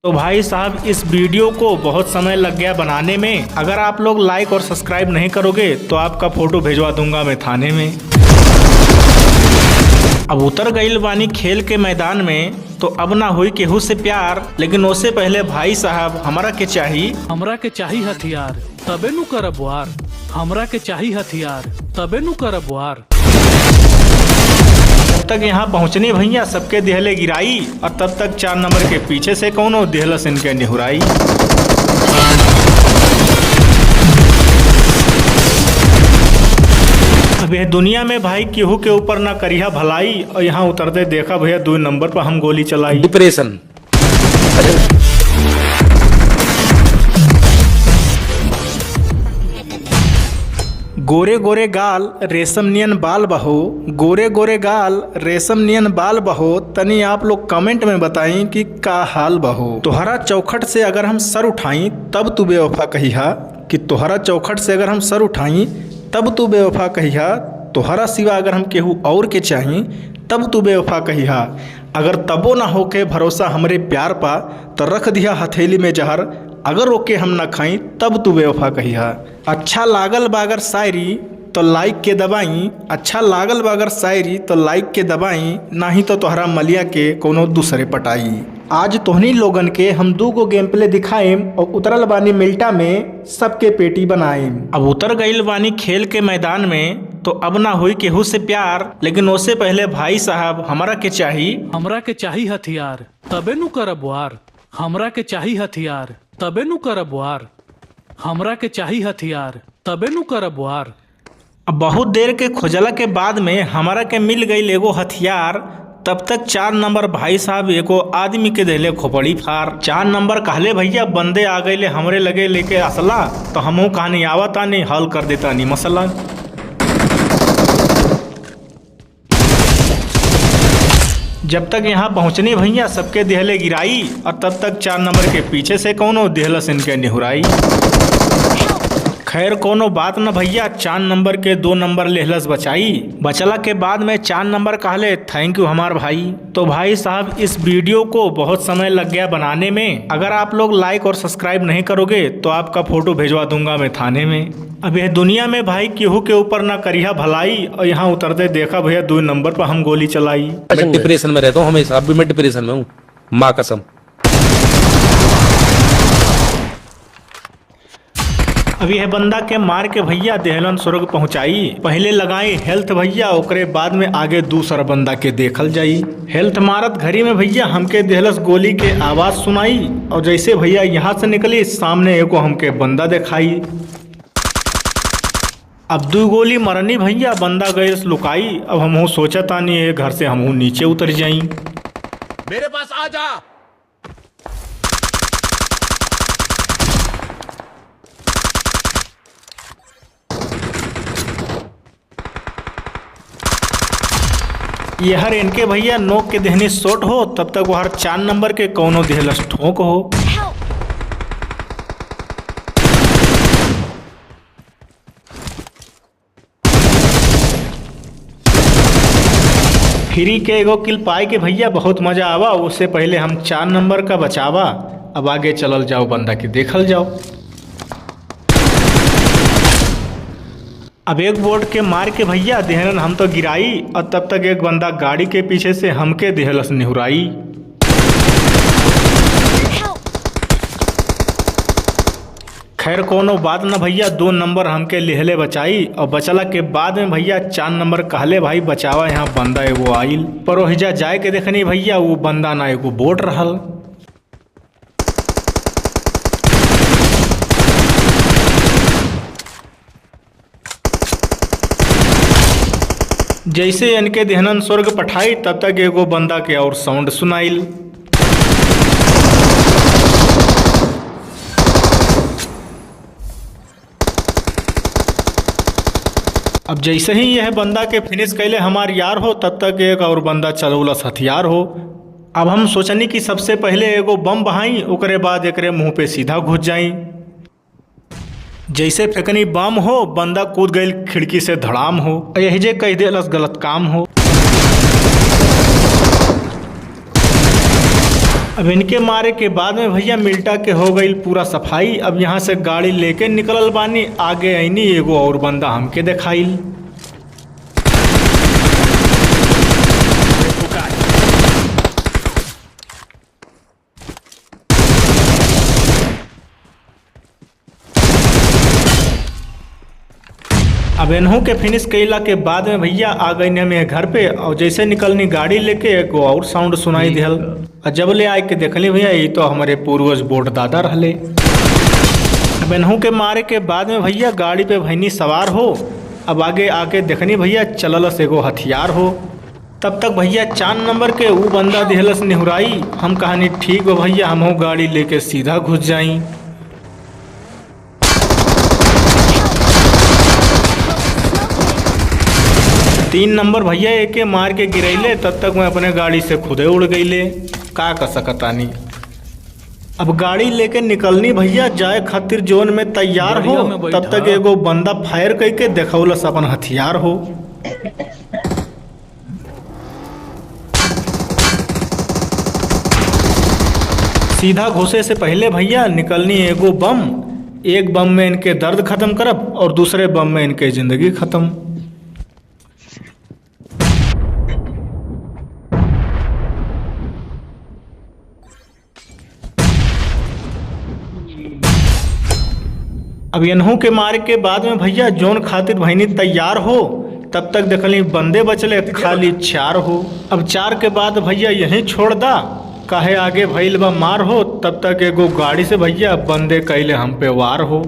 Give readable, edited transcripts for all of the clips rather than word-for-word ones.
तो भाई साहब इस वीडियो को बहुत समय लग गया बनाने में। अगर आप लोग लाइक और सब्सक्राइब नहीं करोगे तो आपका फोटो भेजवा दूंगा मैं थाने में। अब उतर गईल बानी खेल के मैदान में, तो अब ना हुई केहू से प्यार, लेकिन उससे पहले भाई साहब हमरा के चाही हथियार तबे नु करब वार। हमरा के चाही हथियार तबे नु करब वार। जब तक यहाँ पहुँचने भैया सबके देहले गिराई, और तब तक 4 नंबर के पीछे से कौनो देहलस इनके निहुराई। अब यह दुनिया में भाई केहू के ऊपर ना करिया भलाई, और यहाँ उतरते देखा भैया 2 नंबर पर हम गोली चलाई। डिप्रेशन गोरे गोरे गाल रेशम नियन बाल बहो, गोरे गोरे गाल रेशम नियन बाल बहो, तनी आप लोग कमेंट में बताएं कि का हाल बहो। तोहरा चौखट से अगर हम सर उठाई तब तू बेवफा कहिहा, कि तोहरा चौखट से अगर हम सर उठाई तब तू बेवफा कहिहा। तोहरा सिवा अगर हम केहू और के चाही तब तू बेवफा कहिहा। अगर तबो ना होके भरोसा हमरे प्यार पा, तो रख दिया हथेली में जहर, अगर ओके हम ना खाई तब तू बेवफा कहिहा। अच्छा लागल बागर शायरी तो लाइक के दबाई, अच्छा लागल बागर शायरी तो लाइक के दबाई, नहीं तो तोहरा मलिया के कोनो दूसरे पटाई। आज तोहनी लोगन के हम 2 गेम प्ले दिखाएम, और उतरल बानी मिल्टा में सबके पेटी बनाएम। अब उतर गईल बानी खेल के मैदान में, तो अब ना हुई केहू से प्यार, लेकिन उससे पहले भाई साहब हमरा के चाही हथियार तबे नु करब वार। हमरा के चाही हथियार तबे नु करब वार। हमरा के चाही हथियार तबे नु करब वार। अब बहुत देर के खोजला के बाद में हमारा के मिल गई एगो हथियार। तब तक 4 नंबर भाई साहब एगो आदमी के देले खोपड़ी फार। 4 नंबर कहले भैया बंदे आ गए हमरे लगे लेके असला, तो हमहू कहानी आवता नहीं हल कर देता नहीं मसला। जब तक यहाँ पहुँचने भैया सबके देहले गिराई, और तब तक 4 नंबर के पीछे से कौनो देहलस इनके निहुराई। खैर कोनो बात न भैया, 4 नंबर के 2 नंबर लेहलस बचाई। बचला के बाद में 4 नंबर कहले थैंक यू हमार भाई। तो भाई साहब इस वीडियो को बहुत समय लग गया बनाने में। अगर आप लोग लाइक और सब्सक्राइब नहीं करोगे तो आपका फोटो भेजवा दूंगा मैं थाने में। अब यह दुनिया में भाई केहू के ऊपर ना करिया भलाई, और यहाँ उतरते देखा भैया 2 नंबर पर हम गोली चलाई। मैं डिप्रेशन में रहता हूँ हमेशा, अब भी मैं डिप्रेशन में हूँ, माँ कसम। अब यह बंदा के मार के भैया देहलन स्वर्ग पहुंचाई। पहले लगाई हेल्थ भैया, ओकरे बाद में आगे दूसरा बंदा के देखल जाई। हेल्थ मारत घड़ी में भैया हमके देहलस गोली के आवाज सुनाई, और जैसे भैया यहाँ से निकली सामने एगो हमके बंदा दिखाई। अब 2 गोली मरनी भैया, बंदा गए लुकाई। अब हमहू सोचा तानी ये घर से हमहू नीचे उतर जाई। मेरे पास आ जा। ये हर इनके भैया नोक के देहनी शॉट हो, तब तक वो हर 4 नंबर के कौनो देहलस ठोक हो। फ्री के एगो किल पाए के भैया बहुत मजा आवा। उससे पहले हम 4 नंबर का बचावा। अब आगे चलल जाओ, बंदा के देखल जाओ। अब एक बोर्ड के मार के भैया देहलन हम तो गिराई, और तब तक एक बंदा गाड़ी के पीछे से हमके देहलस निहुराई। खैर कोनो बात न भैया, 2 नंबर हमके लेहले बचाई। और बचला के बाद में भैया 4 नंबर कहले भाई बचावा, यहाँ बंदा एगो आइल। पर ओहिजा जाए के देखनी भैया वो बंदा ना एगो बोट रहल। जैसे इनके देहनन स्वर्ग पठाई, तब तक एगो बंदा के और साउंड सुनाइल। अब जैसे ही यह बंदा के फिनिश कैले हमार यार हो, तब तक एक और बंदा चलौलस हथियार हो। अब हम सोचनी कि सबसे पहले एगो बम बहाई, ओकरे बाद एकरे मुंह पे सीधा घुस जाई। जैसे फेंकनी बम हो, बंदा कूद गई खिड़की से धड़ाम हो। यही जे कह देलस गलत काम हो। अब इनके मारे के बाद में भैया मिल्टा के हो गई पूरा सफाई। अब यहाँ से गाड़ी लेके निकलल बानी, आगे आईनी एगो और बंदा हमके देखाइल। अब इन्हों के फिनिश कैला के बाद में भैया आ गई हमें घर पे, और जैसे निकलनी गाड़ी लेके एगो और साउंड सुनाई दिहल। और जब ले आए के देखली भैया ये तो हमारे पूर्वज बोट दादा रहले। अब इन्हों के मारे के बाद में भैया गाड़ी पे भैनी सवार हो। अब आगे आके देखनी भैया चललस एगो हथियार हो। तब तक भैया 4 नंबर के वो बंदा दिहलस निहुराई। हम कहानी ठीक हो भैया, हम गाड़ी लेके सीधा घुस जाई। 3 नंबर भैया एके मार के गिरैले। तब तक मैं अपने गाड़ी से खुदे उड़ गईले, का कर सकतानी। अब गाड़ी लेके निकलनी भैया जाए खातिर जोन में तैयार हो। तब तक एगो बंदा फायर करके देखौलस अपन हथियार हो। सीधा घुसे से पहले भैया निकलनी एगो बम। एक बम में इनके दर्द खत्म करब और दूसरे बम में इनके जिंदगी खत्म। अब इन्हों के मारे के बाद में भैया जोन खातिर भैनी तैयार हो। तब तक देखली बंदे बचले खाली 4 हो। अब 4 के बाद भैया यहीं छोड़ दा, काहे आगे भइल बा मार हो। तब तक एगो गाड़ी से भैया बंदे कैले हम पे वार हो।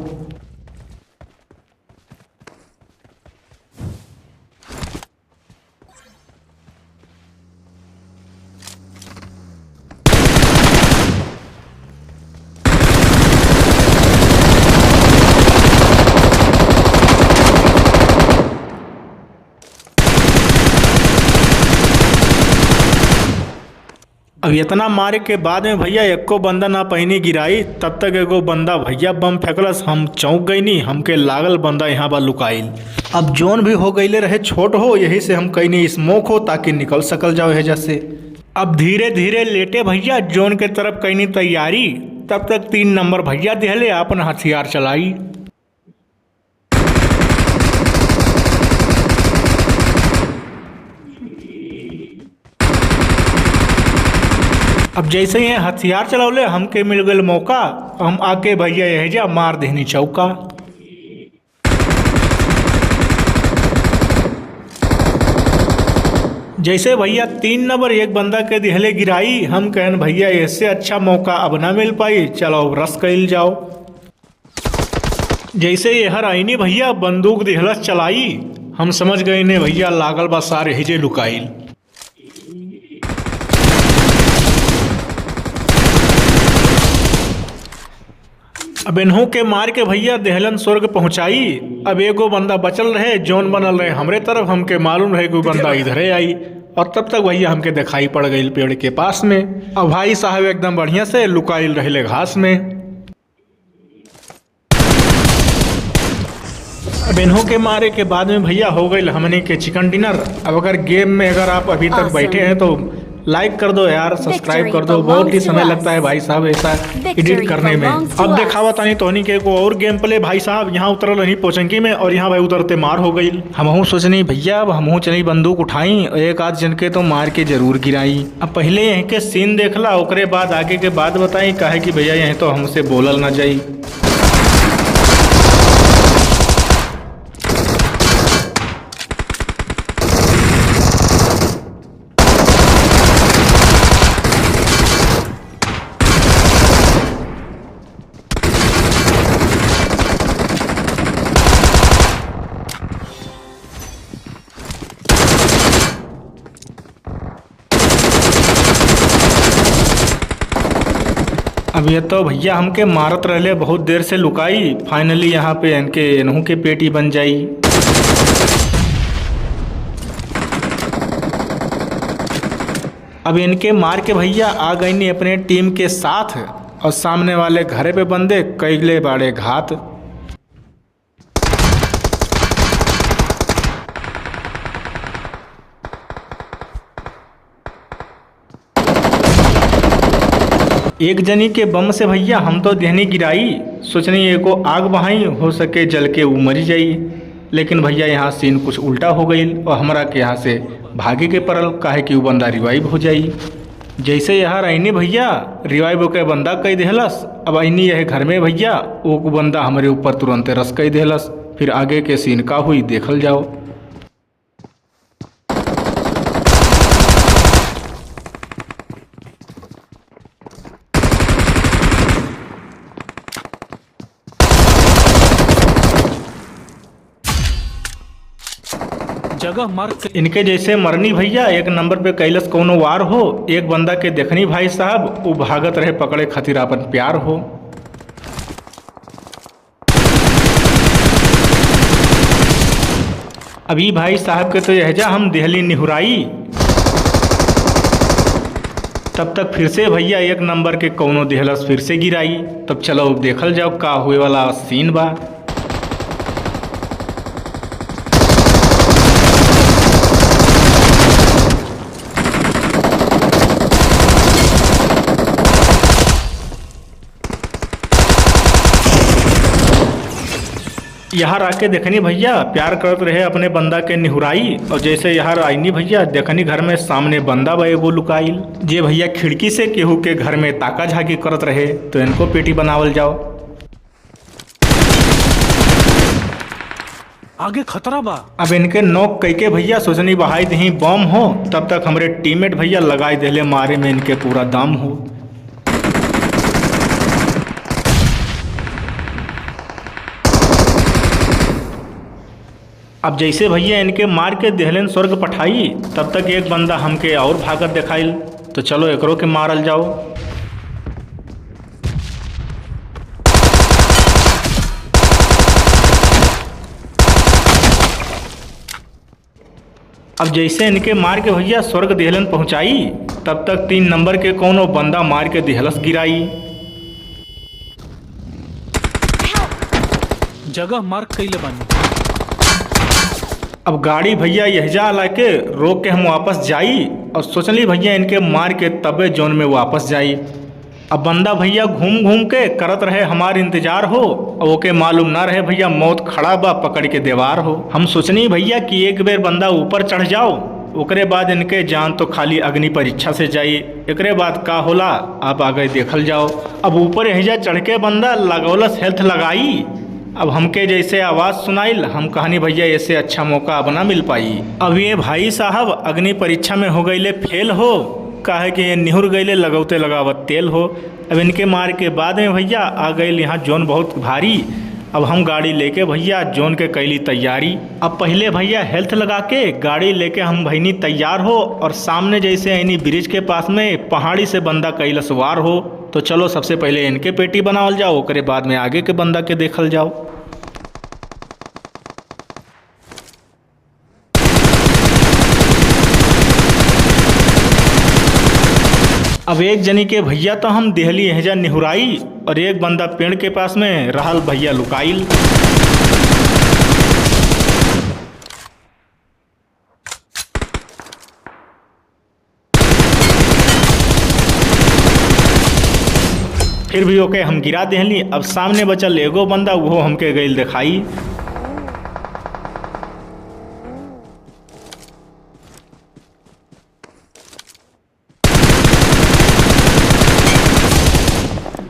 अब इतना मारे के बाद में भैया एको बंदा ना पहिनी गिराई। तब तक एगो बंदा भैया बम फेंकलस, हम चौंक गईनी। हमके लागल बंदा यहाँ बा लुकाइल। अब जोन भी हो गईले रहे छोट हो, यही से हम कहीं स्मोक हो ताकि निकल सकल जाओ है जैसे। अब धीरे धीरे लेटे भैया जोन के तरफ कहीं तैयारी। तब तक 3 नंबर भैया दिहले अपन हथियार चलाई। अब जैसे ही हथियार चलौले हमके मिल गए मौका। हम आके भैया यही जा मार देनी चौका। जैसे भैया 3 नंबर एक बंदा के दिहले गिराई। हम कहन भैया इससे अच्छा मौका अब ना मिल पाई, चलो रस कैल जाओ। जैसे यहर आईनी भैया बंदूक दिहलस चलाई। हम समझ गए ने भैया लागल बा सारे हिजे लुकाइल। अब इन्हों के मार के भैया देहलन स्वर्ग पहुंचाई। अब एगो बंदा बचल रहे जोन बनल रहे हमरे तरफ। हमके मालूम रहे कि बंदा इधरे आई, और तब तक भैया हमके दिखाई पड़ गई पेड़ के पास में। अब भाई साहब एकदम बढ़िया से लुकाइल रहले घास में। अब इन्हों के मारे के बाद में भैया हो गई हमने के चिकन डिनर। अब अगर गेम में अगर आप अभी तक बैठे हैं तो लाइक कर दो यार, सब्सक्राइब कर दो। बहुत ही समय लगता है भाई साहब ऐसा एडिट करने में। अब दिखावा तानी तोहनी के को और गेम प्ले भाई साहब। यहाँ उतरल रही पोचंकी में और यहाँ भाई उतरते मार हो गई। हमहू सोचनी भैया अब हमहू चली बंदूक उठाई और एक आध जन के तो मार के जरूर गिराई। अब पहले यहीं के सीन देखला, ओकरे बाद आगे के बात बताई। काहे कि भैया यहीं तो हमसे बोलल ना जाई। अब ये तो भैया हमके मारत रहले बहुत देर से लुकाई। फाइनली यहाँ पे इनके इन्हों के पेटी बन जाई। अब इनके मार के भैया आ गई नी अपने टीम के साथ, और सामने वाले घरे पे बंदे कैले बाड़े घात। एक जनी के बम से भैया हम तो देहनी गिराई, सोचनी एको आग बहाई हो सके जल के वो मरी जाई। लेकिन भैया यहाँ सीन कुछ उल्टा हो गई और हमरा के यहाँ से भागे के पड़ल, काहे कि वो बंदा रिवाइव हो जाई। जैसे यहाँ रहनी भैया रिवाइव के बंदा कई देहलस। अब आईनी यह घर में भैया वो बंदा हमारे ऊपर तुरंत रस कई देहलस। फिर आगे के सीन का हुई देखल जाओ। जगह मार्क इनके जैसे मरनी भैया एक नंबर पे कैलस कोनो वार हो। एक बंदा के देखनी भाई साहब वो भागत रहे पकड़े खातिर अपन प्यार हो। अभी भाई साहब के तो यहजा हम देहली निहुराई। तब तक फिर से भैया एक नंबर के कोनो देहलस फिर से गिराई। तब चलो देखल जाओ का हुए वाला सीन बा। यहाँ आके देखनी भैया प्यार करत रहे अपने बंदा के निहुराई। और जैसे यहाँ आईनी भैया देखनी घर में सामने बंदा बा एगो लुकाइल। जे भैया खिड़की से केहू के घर में ताका झाकी करत रहे तो इनको पेटी बनावल जाओ। आगे खतरा बा। अब इनके नोक कई के भैया सोचनी बहाई दही बम हो। तब तक हमारे टीममेट भैया लगाई देले मारे में इनके पूरा दम हो। अब जैसे भैया इनके मार के देहलन स्वर्ग पठाई। तब तक एक बंदा हमके और भागत दिखाइल। तो चलो एकरो के मारल जाओ। अब जैसे इनके मार के भैया स्वर्ग देहलन पहुंचाई। तब तक 3 नंबर के कोनो बंदा मार के देहलस गिराई। जगह मार्क कइले बानी। अब गाड़ी भैया यहजा ला के रोक के हम वापस जाई। और सोचली भैया इनके मार के तबे जोन में वापस जाई। अब बंदा भैया घूम घूम के करत रहे हमार इंतजार हो। और ओके मालूम ना रहे भैया मौत खड़ा बा पकड़ के दीवार हो। हम सोचनी भैया कि एक बेर बंदा ऊपर चढ़ जाओ ओकरे बाद इनके जान तो खाली अग्नि परीक्षा से जाई। एकरे बाद का होला आप आगे देखल जाओ। अब ऊपर यहजा चढ़ के बंदा लगौलस हेल्थ लगाई। अब हमके जैसे आवाज़ सुनाइल हम कहानी भैया ऐसे अच्छा मौका अब ना मिल पाई। अब ये भाई साहब अग्नि परीक्षा में हो गईले फेल हो। काहे कि ये निहुर गईले लगौते लगावत तेल हो। अब इनके मार के बाद में भैया आ गए यहाँ जोन बहुत भारी। अब हम गाड़ी लेके भैया जोन के कैली तैयारी। अब पहले भैया हेल्थ लगा के गाड़ी लेके हम भैनी तैयार हो। और सामने जैसे यानी ब्रिज के पास में पहाड़ी से बंदा कैला सवार हो। तो चलो सबसे पहले इनके पेटी बनावल जाओ ओकरे बाद में आगे के बंदा के देखल जाओ। अब एक जनी के भैया तो हम देहली यहजा निहुराई। और एक बंदा पेड़ के पास में रहल भैया लुकाइल। फिर भी ओके हम गिरा देहली। अब सामने बचल एगो बंदा वो हमके गईल दिखाई।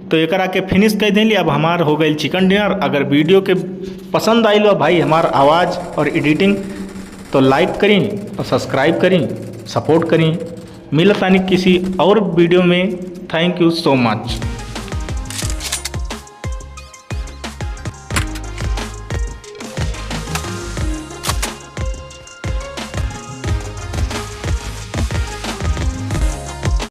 तो एक के फिनिश कर देंगे। अब हमार हो गई चिकन डिनर। अगर वीडियो के पसंद आई लो भाई हमार आवाज़ और एडिटिंग तो लाइक करें और सब्सक्राइब करें सपोर्ट करें। मिलतानी किसी और वीडियो में। Thank you so much.